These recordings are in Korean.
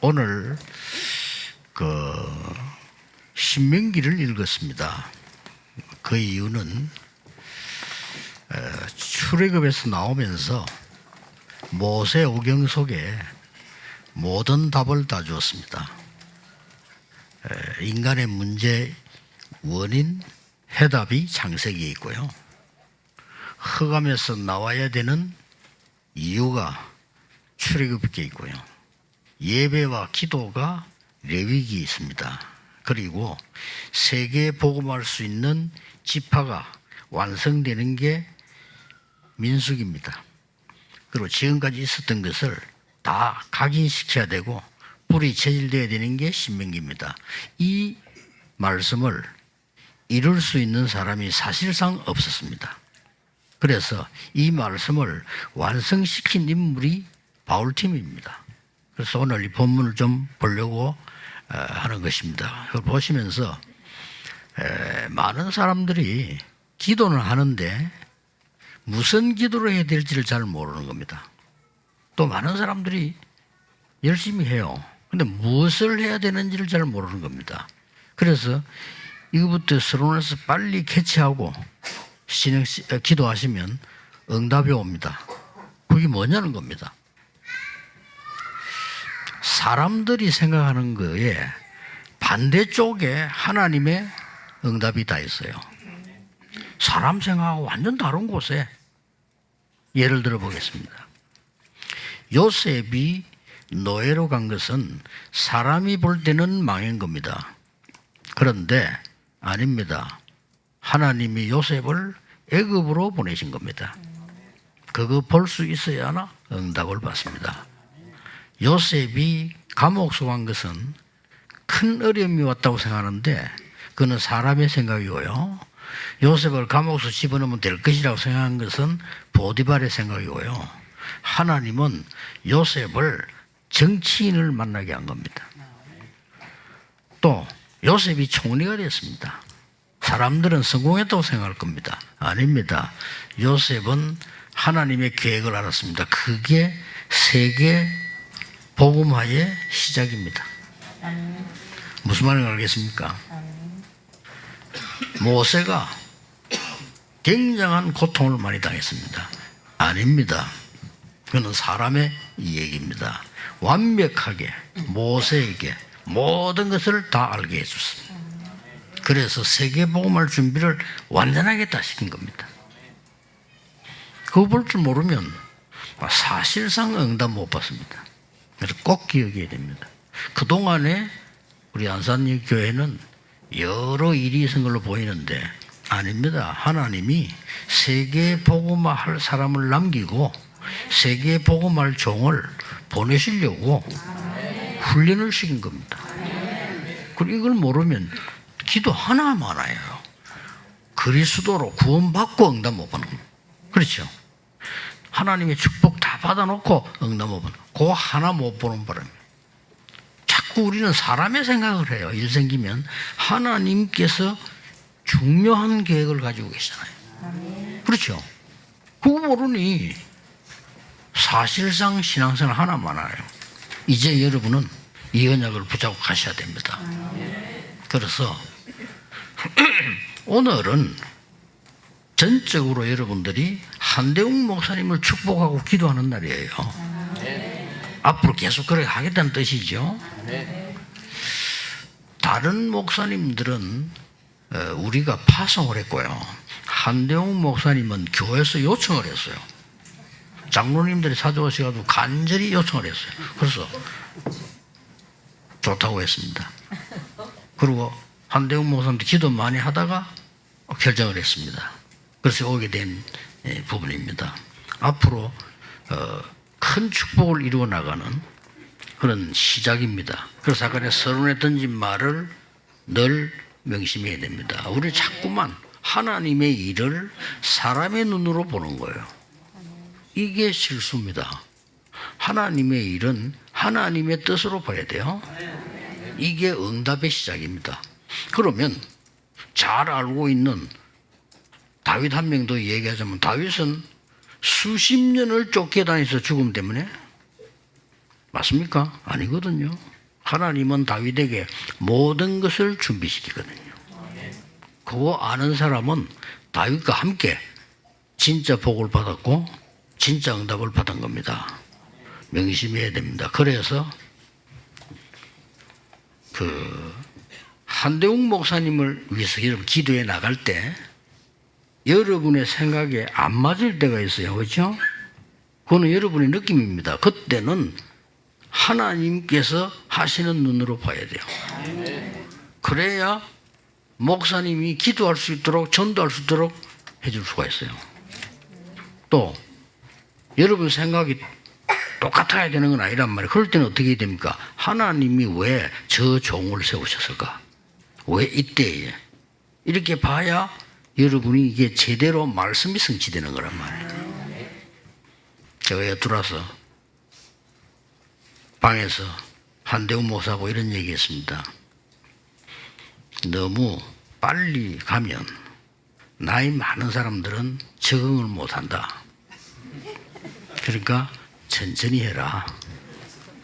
오늘 신명기를 읽었습니다. 그 이유는 출애굽에서 나오면서 모세 오경 속에 모든 답을 다 주었습니다. 인간의 문제 원인 해답이 창세기에 있고요. 흑암에서 나와야 되는 이유가 출애굽기에 있고요. 예배와 기도가 레위기에 있습니다. 그리고 세계에 복음할 수 있는 지파가 완성되는 게 민수기입니다. 그리고 지금까지 있었던 것을 다 각인시켜야 되고 뿌리 체질되어야 되는 게 신명기입니다. 이 말씀을 이룰 수 있는 사람이 사실상 없었습니다. 그래서 이 말씀을 완성시킨 인물이 바울팀입니다. 그래서 오늘 이 본문을 좀 보려고 하는 것입니다. 그걸 보시면서 많은 사람들이 기도는 하는데 무슨 기도를 해야 될지를 잘 모르는 겁니다. 또 많은 사람들이 열심히 해요. 근데 무엇을 해야 되는지를 잘 모르는 겁니다. 그래서 이거부터 서론에서 빨리 캐치하고 기도하시면 응답이 옵니다. 그게 뭐냐는 겁니다. 사람들이 생각하는 거에 반대쪽에 하나님의 응답이 다 있어요. 사람 생각하고 완전 다른 곳에 예를 들어 보겠습니다. 요셉이 노예로 간 것은 사람이 볼 때는 망한 겁니다. 그런데 아닙니다. 하나님이 요셉을 애굽으로 보내신 겁니다. 그거 볼 수 있어야 하나 응답을 받습니다. 요셉이 감옥소 간 것은 큰 어려움이 왔다고 생각하는데 그는 사람의 생각이고요. 요셉을 감옥소 집어넣으면 될 것이라고 생각한 것은 보디발의 생각이고요. 하나님은 요셉을 정치인을 만나게 한 겁니다. 또 요셉이 총리가 됐습니다. 사람들은 성공했다고 생각할 겁니다. 아닙니다. 요셉은 하나님의 계획을 알았습니다. 그게 세계 복음화의 시작입니다. 무슨 말인지 알겠습니까? 모세가 굉장한 고통을 많이 당했습니다. 아닙니다. 그는 사람의 얘기입니다. 완벽하게 모세에게 모든 것을 다 알게 해줬습니다. 그래서 세계복음할 준비를 완전하게 다 시킨 겁니다. 그거 볼 줄 모르면 사실상 응답 못 받습니다. 그래서 꼭 기억해야 됩니다. 그동안에 우리 안산리 교회는 여러 일이 있은 걸로 보이는데 아닙니다. 하나님이 세계 복음화할 사람을 남기고 세계 복음할 종을 보내시려고 훈련을 시킨 겁니다. 그리고 이걸 모르면 기도 하나 많아요. 그리스도로 구원받고 응답 못 받는 거예요. 그렇죠? 하나님의 축복 다 받아놓고 응답 못 받는 그 하나 못 보는 바람에 자꾸 우리는 사람의 생각을 해요. 일 생기면 하나님께서 중요한 계획을 가지고 계시잖아요. 그렇죠? 그거 모르니 사실상 신앙생활 하나 많아요. 이제 여러분은 이 언약을 붙잡고 가셔야 됩니다. 그래서 오늘은 전적으로 여러분들이 한대웅 목사님을 축복하고 기도하는 날이에요. 앞으로 계속 그렇게 하겠다는 뜻이죠. 다른 목사님들은 우리가 파송을 했고요. 한대웅 목사님은 교회에서 요청을 했어요. 장로님들이 찾아오셔가지고 간절히 요청을 했어요. 그래서 좋다고 했습니다. 그리고 한대웅 목사님도 기도 많이 하다가 결정을 했습니다. 그래서 오게 된 부분입니다. 앞으로 큰 축복을 이루어 나가는 그런 시작입니다. 그래서 아까 서론에 던진 말을 늘 명심해야 됩니다. 우리 자꾸만 하나님의 일을 사람의 눈으로 보는 거예요. 이게 실수입니다. 하나님의 일은 하나님의 뜻으로 봐야 돼요. 이게 응답의 시작입니다. 그러면 잘 알고 있는 다윗 한 명도 얘기하자면 다윗은 수십 년을 쫓겨다니서 죽음 때문에 맞습니까? 아니거든요. 하나님은 다윗에게 모든 것을 준비시키거든요. 그거 아는 사람은 다윗과 함께 진짜 복을 받았고 진짜 응답을 받은 겁니다. 명심해야 됩니다. 그래서 한대웅 목사님을 위해서 여러분 기도해 나갈 때 여러분의 생각에 안 맞을 때가 있어요. 그렇죠? 그거는 여러분의 느낌입니다. 그때는 하나님께서 하시는 눈으로 봐야 돼요. 그래야 목사님이 기도할 수 있도록 전도할 수 있도록 해줄 수가 있어요. 또 여러분 생각이 똑같아야 되는 건 아니란 말이에요. 그럴 때는 어떻게 해야 됩니까? 하나님이 왜 저 종을 세우셨을까? 왜 이때에? 이렇게 봐야 여러분이 이게 제대로 말씀이 성취되는 거란 말이에요. 제가 여기 들어와서 방에서 한대웅 목사하고 이런 얘기했습니다. 너무 빨리 가면 나이 많은 사람들은 적응을 못한다. 그러니까 천천히 해라.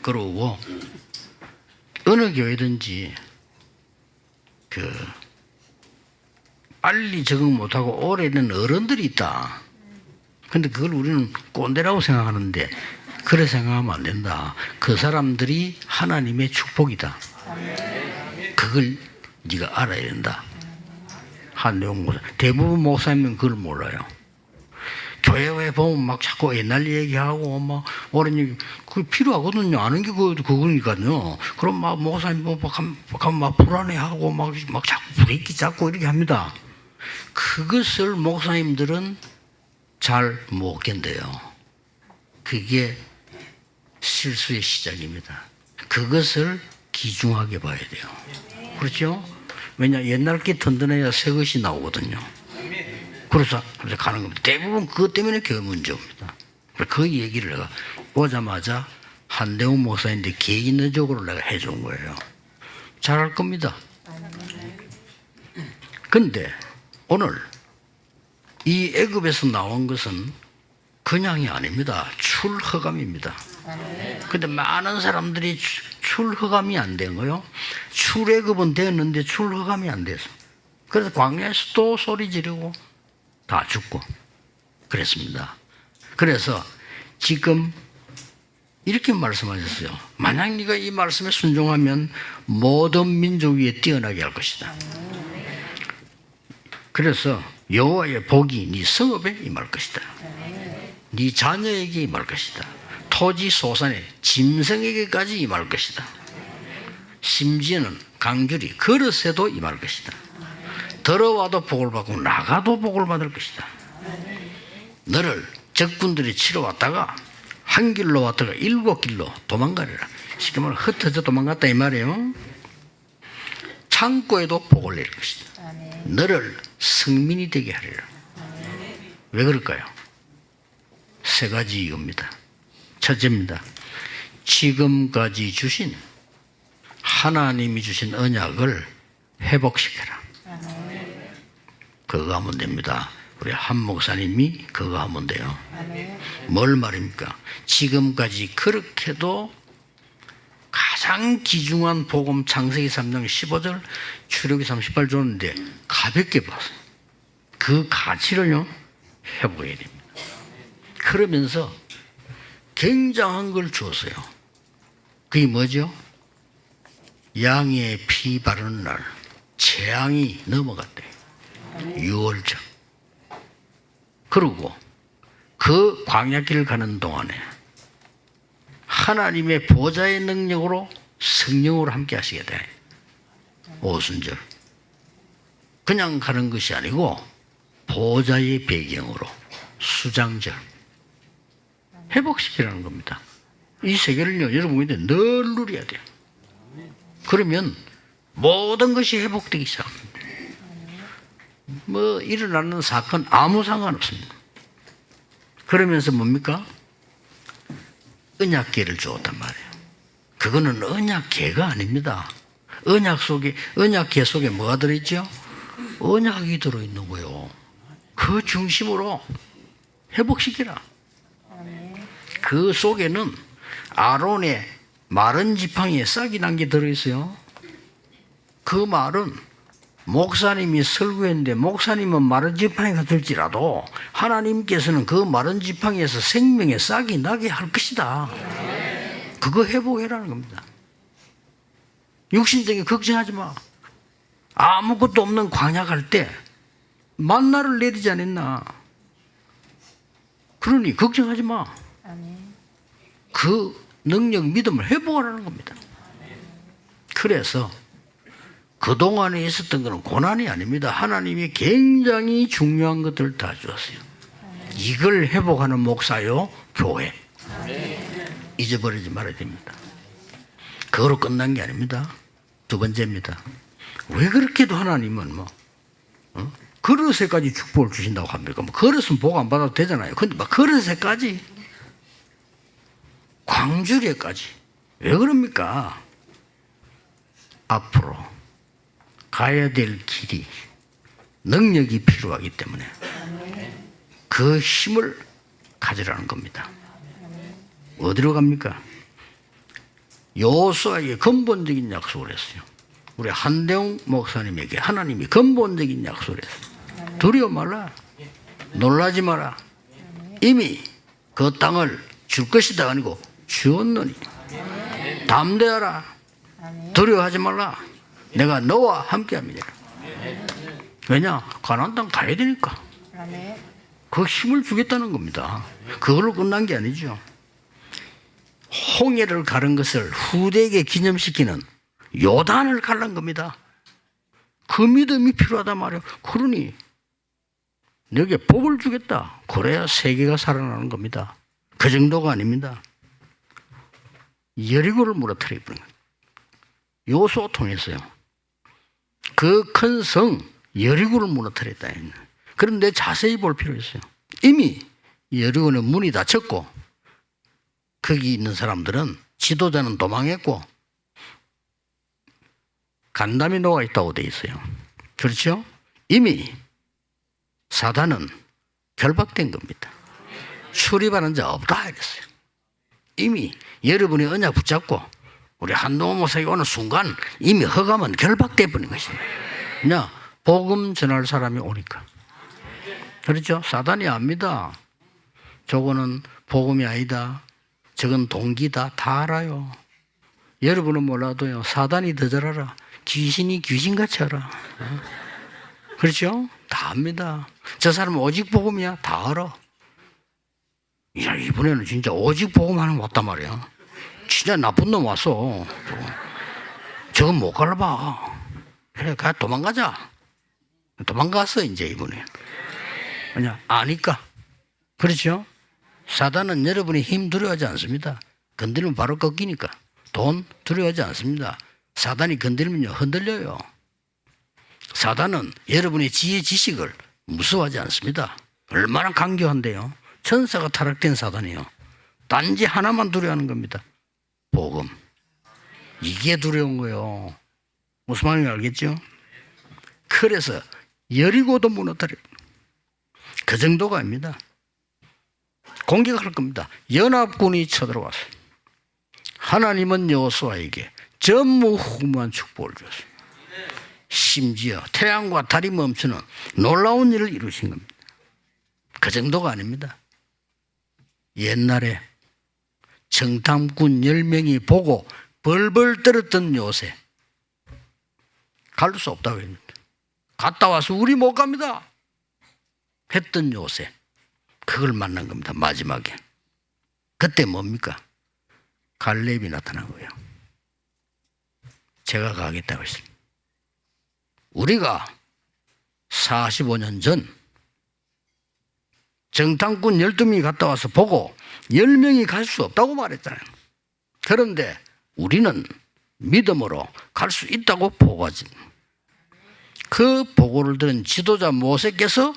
그러고 어느 교회든지 빨리 적응 못하고 오래된 어른들이 있다. 근데 그걸 우리는 꼰대라고 생각하는데 그래 생각하면 안 된다. 그 사람들이 하나님의 축복이다. 그걸 네가 알아야 된다. 한대웅 목사 대부분 목사님은 그걸 몰라요. 교회에 보면 막 자꾸 옛날 얘기하고 막 오랜 얘기 그게 필요하거든요. 아는 게 그거니까요. 그럼 막 목사님 막 불안해하고 막 자꾸 브레이크 잡고 이렇게 합니다. 그것을 목사님들은 잘 못 견뎌요. 그게 실수의 시작입니다. 그것을 귀중하게 봐야 돼요. 그렇죠? 왜냐 옛날 게 든든해야 새 것이 나오거든요. 그래서 가는 겁니다. 대부분 그것 때문에 교회 문제입니다. 그 얘기를 내가 오자마자 한대웅 목사인데 개인적으로 내가 해준 거예요. 잘할 겁니다. 근데 오늘 이 애굽에서 나온 것은 그냥이 아닙니다. 출허감입니다. 근데 많은 사람들이 출허감이 안 된 거요. 출애굽은 되었는데 출허감이 안 돼서. 그래서 광야에서 또 소리 지르고 다 죽고 그랬습니다. 그래서 지금 이렇게 말씀하셨어요. 만약 네가 이 말씀에 순종하면 모든 민족 위에 뛰어나게 할 것이다. 그래서 여호와의 복이 네 성읍에 임할 것이다. 네 자녀에게 임할 것이다. 토지 소산에 짐승에게까지 임할 것이다. 심지어는 강줄이 그릇에도 임할 것이다. 들어와도 복을 받고 나가도 복을 받을 것이다. 너를 적군들이 치러 왔다가 한 길로 왔다가 7길로 도망가리라. 쉽게 말하면 흩어져 도망갔다 이 말이에요. 창고에도 복을 내릴 것이다. 너를 성민이 되게 하리라. 왜 그럴까요? 세 가지 이유입니다. 첫째입니다. 지금까지 주신 하나님이 주신 언약을 회복시켜라. 그거 하면 됩니다. 우리 한 목사님이 그거 하면 돼요. 뭘 말입니까? 지금까지 그렇게도 가장 귀중한 복음 창세기 3장 15절 출애굽기 38절 줬는데 가볍게 봤어요. 그 가치를요 회복해야 됩니다. 그러면서 굉장한 걸 주었어요. 그게 뭐죠? 양의 피 바르는 날 재앙이 넘어갔대. 6월절. 그리고 그 광야길을 가는 동안에 하나님의 보좌의 능력으로 성령으로 함께 하시게 돼. 오순절. 그냥 가는 것이 아니고 보좌의 배경으로 수장절. 회복시키라는 겁니다. 이 세계를요, 여러분이 늘 누려야 돼요. 그러면 모든 것이 회복되기 시작합니다. 뭐 일어나는 사건 아무 상관없습니다. 그러면서 뭡니까? 언약궤를 주었단 말이에요. 그거는 언약궤가 아닙니다. 언약궤 속에 뭐가 들어있죠? 언약이 들어있는 거예요. 그 중심으로 회복시키라. 그 속에는 아론의 마른 지팡이에 싹이 난 게 들어있어요. 그 말은 목사님이 설교했는데 목사님은 마른 지팡이가 들지라도 하나님께서는 그 마른 지팡이에서 생명의 싹이 나게 할 것이다. 그거 회복해라는 겁니다. 육신적인 걱정하지 마. 아무것도 없는 광야 갈 때 만나를 내리지 않았나. 그러니 걱정하지 마. 그 능력, 믿음을 회복하라는 겁니다. 그래서 그동안에 있었던 것은 고난이 아닙니다. 하나님이 굉장히 중요한 것들을 다 주었어요. 이걸 회복하는 목사요, 교회. 잊어버리지 말아야 됩니다. 그거로 끝난 게 아닙니다. 두 번째입니다. 왜 그렇게도 하나님은 그릇에까지 축복을 주신다고 합니까? 그릇은 복 안 받아도 되잖아요. 근데 그릇에까지, 광주리에까지 왜 그럽니까? 앞으로 가야 될 길이 능력이 필요하기 때문에 그 힘을 가지라는 겁니다. 어디로 갑니까? 여호수아에게 근본적인 약속을 했어요. 우리 한대웅 목사님에게 하나님이 근본적인 약속을 했어요. 두려워 말라. 놀라지 마라. 이미 그 땅을 줄 것이다 아니고 주었느니 담대하라. 두려워하지 말라. 내가 너와 함께합니다. 왜냐? 가나안 땅 가야 되니까. 그 힘을 주겠다는 겁니다. 그걸로 끝난 게 아니죠. 홍해를 가른 것을 후대에게 기념시키는 요단을 가른 겁니다. 그 믿음이 필요하단 말이에요. 그러니 너에게 복을 주겠다. 그래야 세계가 살아나는 겁니다. 그 정도가 아닙니다. 여리고를 무너뜨려 버린 거예요. 여호수아 통해서요. 그 큰 성 여리고를 무너뜨렸다. 그런데 자세히 볼 필요 있어요. 이미 여리고는 문이 닫혔고 거기 있는 사람들은 지도자는 도망했고 간담이 녹아 있다고 돼 있어요. 그렇죠? 이미 사단은 결박된 겁니다. 출입하는 자 없다 이랬어요. 이미 여러분이 언약 붙잡고 우리 한동훈 목사가 오는 순간 이미 허감은 결박돼 버린 것입니다. 그냥 복음 전할 사람이 오니까. 그렇죠? 사단이 압니다. 저거는 복음이 아니다. 저건 동기다. 다 알아요. 여러분은 몰라도요. 사단이 더 잘 알아. 귀신이 귀신같이 알아. 그렇죠? 다 압니다. 저 사람은 오직 복음이야. 다 알아. 야, 이번에는 진짜 오직 복음 하는 거 왔단 말이야. 진짜 나쁜 놈 왔어. 저건 못 갈아봐. 그래, 가 도망가자. 도망갔어, 이제 이번에. 그냥 아니까. 그렇죠? 사단은 여러분이 힘 두려워하지 않습니다. 건드리면 바로 꺾이니까. 돈 두려워하지 않습니다. 사단이 건드리면요, 흔들려요. 사단은 여러분의 지혜 지식을 무서워하지 않습니다. 얼마나 강교한데요. 천사가 타락된 사단이요. 단지 하나만 두려워하는 겁니다. 복음. 이게 두려운 거예요. 무슨 말인지 알겠죠? 그래서 여리고도 무너뜨려. 그 정도가 아닙니다. 공격할 겁니다. 연합군이 쳐들어왔어요. 하나님은 여호수아에게 전무후무한 축복을 줬어요. 심지어 태양과 달이 멈추는 놀라운 일을 이루신 겁니다. 그 정도가 아닙니다. 옛날에 정탐꾼 10명이 보고 벌벌 떨었던 요새 갈 수 없다고 했는데 갔다 와서 우리 못 갑니다 했던 요새 그걸 만난 겁니다. 마지막에 그때 뭡니까? 갈렙이 나타난 거예요. 제가 가겠다고 했습니다. 우리가 45년 전 정탐꾼 12명이 갔다 와서 보고 10명이 갈 수 없다고 말했잖아요. 그런데 우리는 믿음으로 갈 수 있다고 보고하지. 그 보고를 들은 지도자 모세께서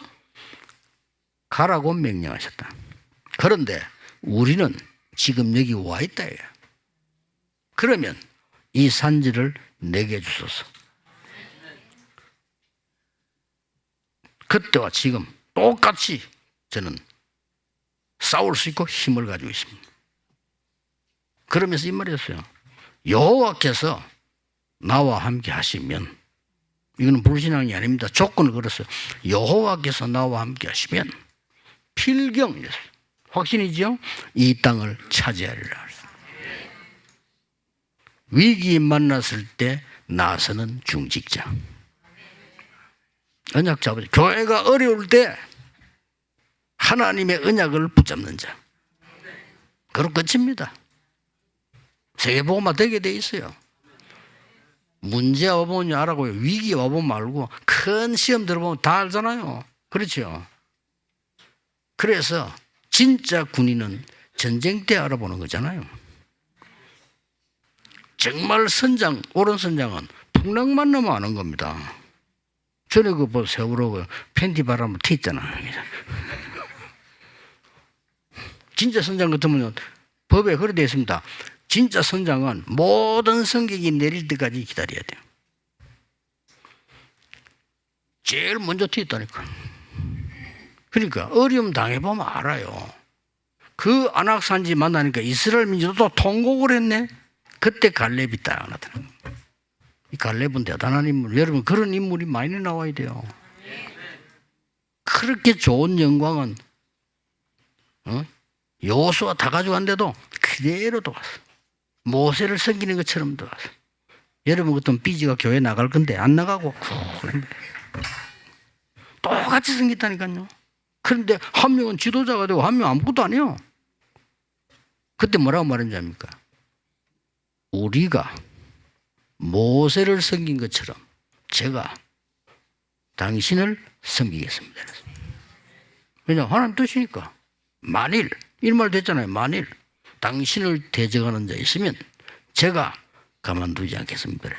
가라고 명령하셨다. 그런데 우리는 지금 여기 와 있다. 그러면 이 산지를 내게 주소서. 그때와 지금 똑같이 저는 싸울 수 있고 힘을 가지고 있습니다. 그러면서 이 말이었어요. 여호와께서 나와 함께 하시면, 이거는 불신앙이 아닙니다. 조건을 걸었어요. 여호와께서 나와 함께 하시면 필경, 확신이죠? 이 땅을 차지하리라. 위기 만났을 때 나서는 중직자. 언약 잡으죠. 교회가 어려울 때 하나님의 언약을 붙잡는 자. 그럼 끝입니다. 세계복음화 되게 돼 있어요. 문제 와보면 알아고요. 위기 와보면 말고 큰 시험 들어보면 다 알잖아요. 그렇죠? 그래서 진짜 군인은 전쟁 때 알아보는 거잖아요. 정말 선장, 옳은 선장은 풍랑만 나면 아는 겁니다. 전에 그 세월호 팬티 바람을 튀 있잖아요. 진짜 선장 같으면 법에 그래 되어 있습니다. 진짜 선장은 모든 성격이 내릴 때까지 기다려야 돼요. 제일 먼저 튀었다니까. 그러니까 어려움 당해보면 알아요. 그 안악산지 만나니까 이스라엘 민족도 통곡을 했네. 그때 갈렙이 딱 나타나요. 이 갈렙은 대단한 인물. 여러분 그런 인물이 많이 나와야 돼요. 그렇게 좋은 영광은 여호수아 다 가져간데도 그대로 도왔어. 모세를 섬기는 것처럼 도왔어. 여러분 같은 삐지가 교회 나갈 건데 안 나가고 똑같이 생겼다니까요. 그런데 한 명은 지도자가 되고 한 명은 아무것도 아니에요. 그때 뭐라고 말했는지 압니까? 우리가 모세를 섬긴 것처럼 제가 당신을 섬기겠습니다. 왜냐하면 하나님 뜻이니까. 만일 이 말 됐잖아요. 만일 당신을 대적하는 자 있으면 제가 가만두지 않겠습니다.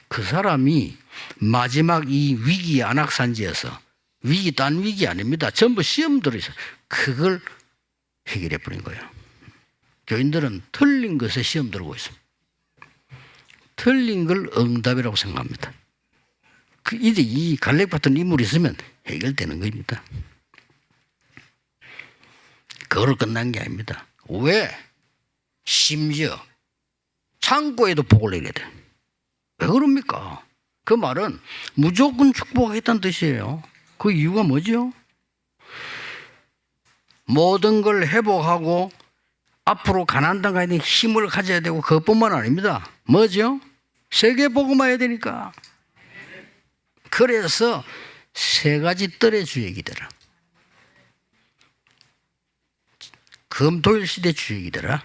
그 사람이 마지막 이 위기 안악산지에서 위기 딴 위기 아닙니다. 전부 시험 들어있어요. 그걸 해결해 버린 거예요. 교인들은 틀린 것에 시험 들고 있습니다. 틀린 걸 응답이라고 생각합니다. 이제 이 갈렙 같은 인물이 있으면 해결되는 겁니다. 그걸로 끝난 게 아닙니다. 왜? 심지어 창고에도 복을 내게 돼. 왜 그럽니까? 그 말은 무조건 축복하겠다는 뜻이에요. 그 이유가 뭐죠? 모든 걸 회복하고 앞으로 가나안 땅 가야 되는 힘을 가져야 되고 그것뿐만 아닙니다. 뭐죠? 세계 복음화해야 되니까. 그래서 세 가지 뜰의 주역이 되라. 금토일 시대 주역이 되라.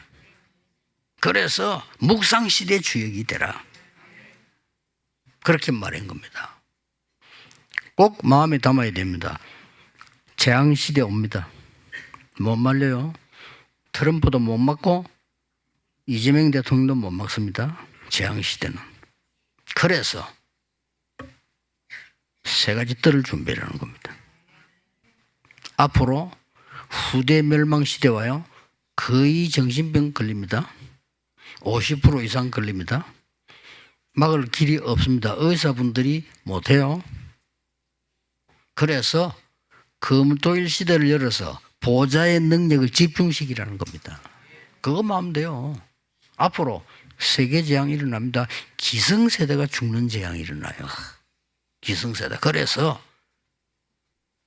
그래서 묵상 시대 주역이 되라. 그렇게 말한 겁니다. 꼭 마음에 담아야 됩니다. 재앙 시대 옵니다. 못 말려요. 트럼프도 못 맞고 이재명 대통령도 못 막습니다. 재앙 시대는. 그래서 세 가지 뜰을 준비하는 겁니다. 앞으로 후대 멸망 시대와요. 거의 정신병 걸립니다. 50% 이상 걸립니다. 막을 길이 없습니다. 의사분들이 못해요. 그래서 금토일 시대를 열어서 보좌의 능력을 집중시키라는 겁니다. 그것만 하면 돼요. 앞으로 세계 재앙이 일어납니다. 기성세대가 죽는 재앙이 일어나요. 기성세대. 그래서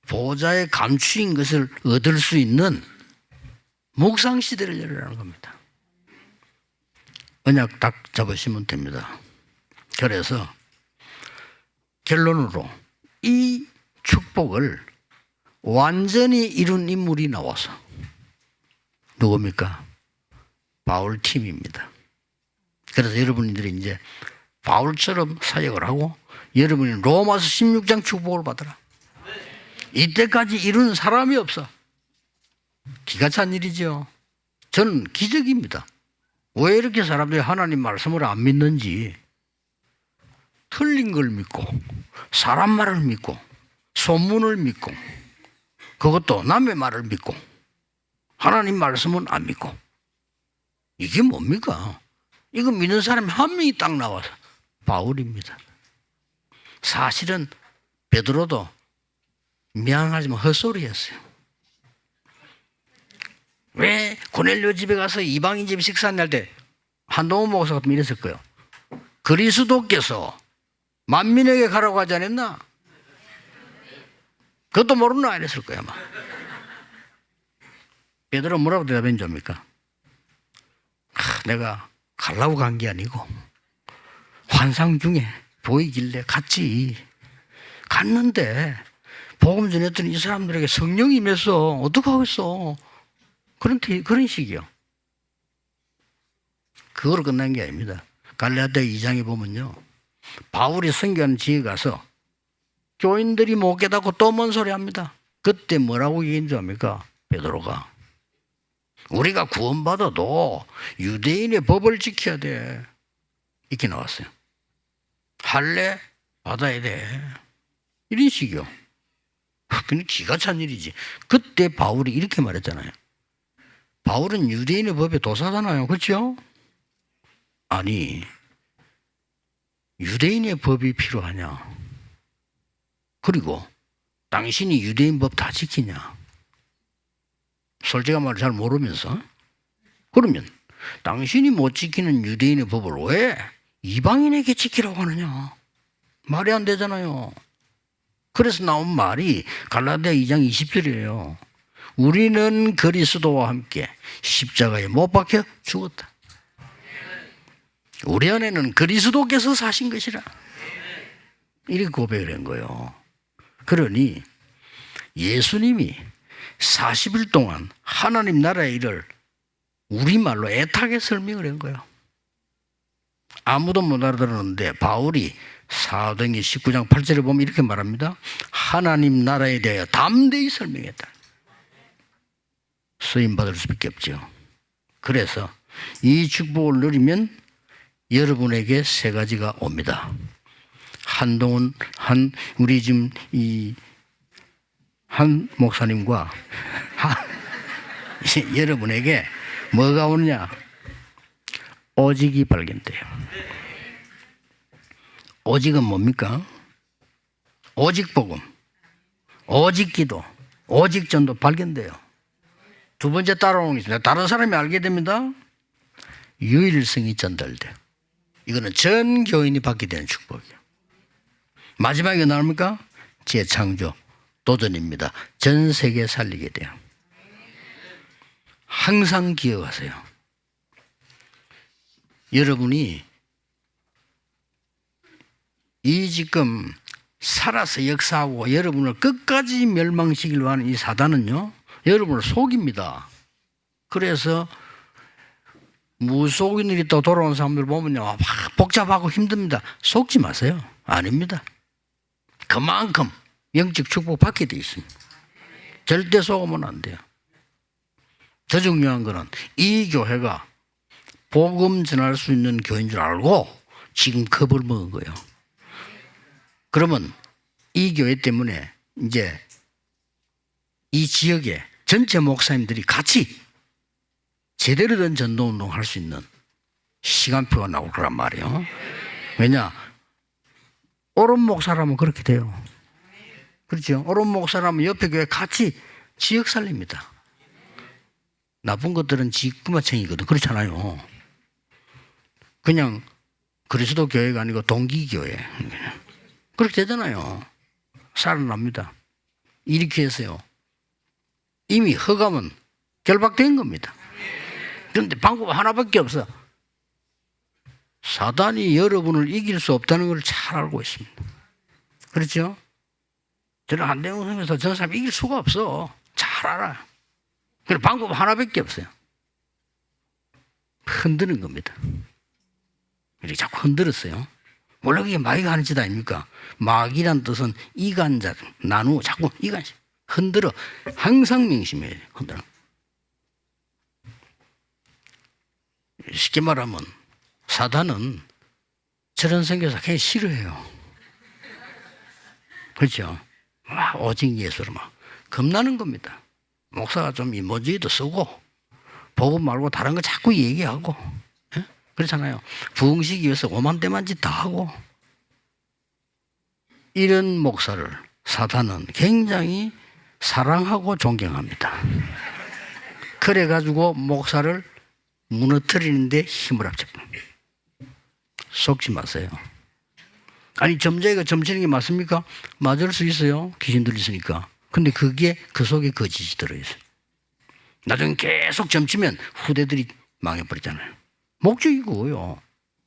보좌에 감추인 것을 얻을 수 있는 묵상시대를 열으라는 겁니다. 언약 딱 잡으시면 됩니다. 그래서 결론으로 이 축복을 완전히 이룬 인물이 나와서 누굽니까? 바울 팀입니다. 그래서 여러분들이 이제 바울처럼 사역을 하고 여러분이 로마서 16장 축복을 받으라. 이때까지 이룬 사람이 없어. 기가 찬 일이죠. 저는 기적입니다. 왜 이렇게 사람들이 하나님 말씀을 안 믿는지. 틀린 걸 믿고 사람 말을 믿고 소문을 믿고 그것도 남의 말을 믿고 하나님 말씀은 안 믿고 이게 뭡니까? 이거 믿는 사람이 한 명이 딱 나와서 바울입니다. 사실은 베드로도 미안하지만 헛소리였어요. 왜 고넬료 집에 가서 이방인 집 식사할 때 한동훈 목사 같으면 이랬을 거예요. 그리스도께서 만민에게 가라고 하지 않았나? 그것도 모르나? 이랬을 거야 아마. 베드로 뭐라고 대답한 줄 압니까? 내가 가려고 간 게 아니고 환상 중에 보이길래 갔지. 갔는데 복음 전했더니 이 사람들에게 성령이 임해서 어떡하겠어. 그런 식이요. 그거로 끝난 게 아닙니다. 갈라디아 2장에 보면요, 바울이 선교하는 지에 가서 교인들이 못 깨닫고 또 뭔 소리 합니다. 그때 뭐라고 얘기한 줄 압니까? 베드로가 우리가 구원받아도 유대인의 법을 지켜야 돼. 이렇게 나왔어요. 할례 받아야 돼. 이런 식이요. 그건 기가 찬 일이지. 그때 바울이 이렇게 말했잖아요. 바울은 유대인의 법에 도사잖아요. 그렇죠? 아니, 유대인의 법이 필요하냐? 그리고 당신이 유대인 법 다 지키냐? 솔직한 말을 잘 모르면서. 그러면 당신이 못 지키는 유대인의 법을 왜 이방인에게 지키라고 하느냐? 말이 안 되잖아요. 그래서 나온 말이 갈라디아 2장 20절이에요. 우리는 그리스도와 함께 십자가에 못 박혀 죽었다. 우리 안에는 그리스도께서 사신 것이라. 이렇게 고백을 한 거예요. 그러니 예수님이 40일 동안 하나님 나라의 일을 우리말로 애타게 설명을 한 거예요. 아무도 못 알아들었는데 바울이 사도행전 19장 8절에 보면 이렇게 말합니다. 하나님 나라에 대하여 담대히 설명했다. 쓰임받을 수밖에 없죠. 그래서 이 축복을 누리면 여러분에게 세 가지가 옵니다. 한동훈 우리 지금 한 목사님과 여러분에게 뭐가 오느냐? 오직이 발견돼요. 오직은 뭡니까? 오직 복음, 오직 기도, 오직 전도 발견돼요. 두 번째 따라오는 게 있습니다. 다른 사람이 알게 됩니다. 유일성이 전달돼요. 이거는 전 교인이 받게 되는 축복이에요. 마지막에 나옵니까? 재창조, 도전입니다. 전 세계에 살리게 돼요. 항상 기억하세요. 여러분이 이 지금 살아서 역사하고 여러분을 끝까지 멸망시키려고 하는 이 사단은요, 여러분을 속입니다. 그래서 무속인 일이 또 돌아온 사람들 보면요, 막 복잡하고 힘듭니다. 속지 마세요. 아닙니다. 그만큼 영적 축복 받게 돼 있습니다. 절대 속으면 안 돼요. 더 중요한 거는 이 교회가 복음 전할 수 있는 교회인 줄 알고 지금 겁을 먹은 거예요. 그러면 이 교회 때문에 이제 이 지역에 전체 목사님들이 같이 제대로 된 전도운동 할 수 있는 시간표가 나올 거란 말이에요. 왜냐? 옳은 목사라면 그렇게 돼요. 그렇죠? 옳은 목사라면 옆에 교회 같이 지역 살립니다. 나쁜 것들은 지구마청이거든. 그렇잖아요. 그냥 그리스도 교회가 아니고 동기교회. 그렇게 되잖아요. 살아납니다. 이렇게 해서요. 이미 허감은 결박된 겁니다. 그런데 방법 하나밖에 없어. 사단이 여러분을 이길 수 없다는 걸 잘 알고 있습니다. 그렇죠? 저는 한대웅 선교사 저 사람 이길 수가 없어. 잘 알아요. 그래서 방법 하나밖에 없어요. 흔드는 겁니다. 이렇게 자꾸 흔들었어요. 원래 그게 마귀가 하는 짓 아닙니까? 마귀란 뜻은 이간자, 나누어, 자꾸 이간자. 흔들어. 항상 명심해야 돼요. 흔들어. 쉽게 말하면 사단은 저런 선교사 그냥 싫어해요. 그렇죠? 오직 예수로 막 겁나는 겁니다. 목사가 좀 이모지도 쓰고 복음 말고 다른 거 자꾸 얘기하고, 예? 그렇잖아요. 부흥시기 위해서 오만대만 짓 다 하고. 이런 목사를 사단은 굉장히 사랑하고 존경합니다. 그래가지고 목사를 무너뜨리는데 힘을 합쳐. 속지 마세요. 아니 점쟁이가 점치는 게 맞습니까? 맞을 수 있어요. 귀신들 있으니까. 근데 그게 그 속에 거짓이 들어있어요. 나중에 계속 점치면 후대들이 망해버리잖아요. 목적이 그거요.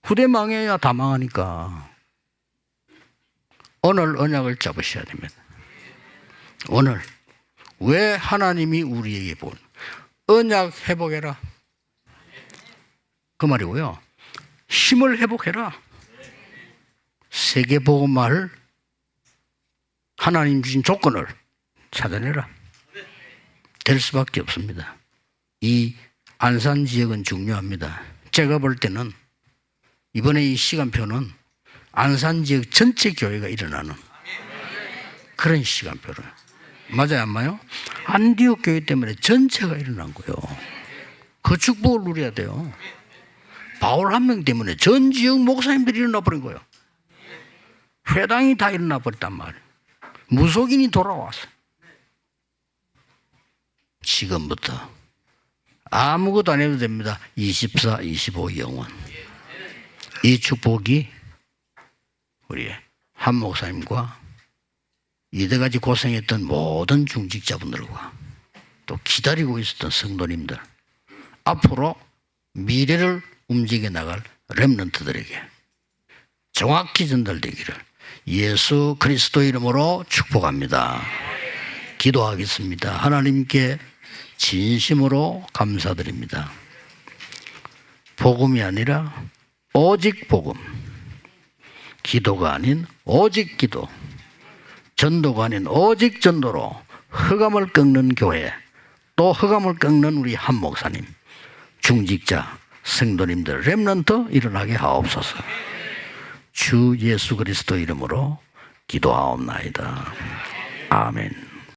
후대 망해야 다 망하니까. 오늘 언약을 잡으셔야 됩니다. 오늘 왜 하나님이 우리에게 본 언약 회복해라 그 말이고요. 힘을 회복해라. 세계복음화를 하나님 주신 조건을 찾아내라. 될 수밖에 없습니다. 이 안산 지역은 중요합니다. 제가 볼 때는 이번에 이 시간표는 안산 지역 전체 교회가 일어나는 그런 시간표를. 맞아요, 안 맞아요? 안디옥 교회 때문에 전체가 일어난 거예요. 그 축복을 누려야 돼요. 바울 한 명 때문에 전 지역 목사님들이 일어나 버린 거예요. 회당이 다 일어나 버렸단 말이에요. 무속인이 돌아왔어요. 지금부터 아무것도 안 해도 됩니다. 24, 25 영원. 이 축복이 우리 한 목사님과 이때까지 고생했던 모든 중직자분들과 또 기다리고 있었던 성도님들, 앞으로 미래를 움직여 나갈 렘넌트들에게 정확히 전달되기를 예수 그리스도 이름으로 축복합니다. 기도하겠습니다. 하나님께 진심으로 감사드립니다. 복음이 아니라 오직 복음, 기도가 아닌 오직 기도, 전도가 아닌 오직 전도로 흑암을 꺾는 교회, 또 흑암을 꺾는 우리 한 목사님, 중직자, 성도님들, 렘넌트 일어나게 하옵소서. 주 예수 그리스도 이름으로 기도하옵나이다. 아멘.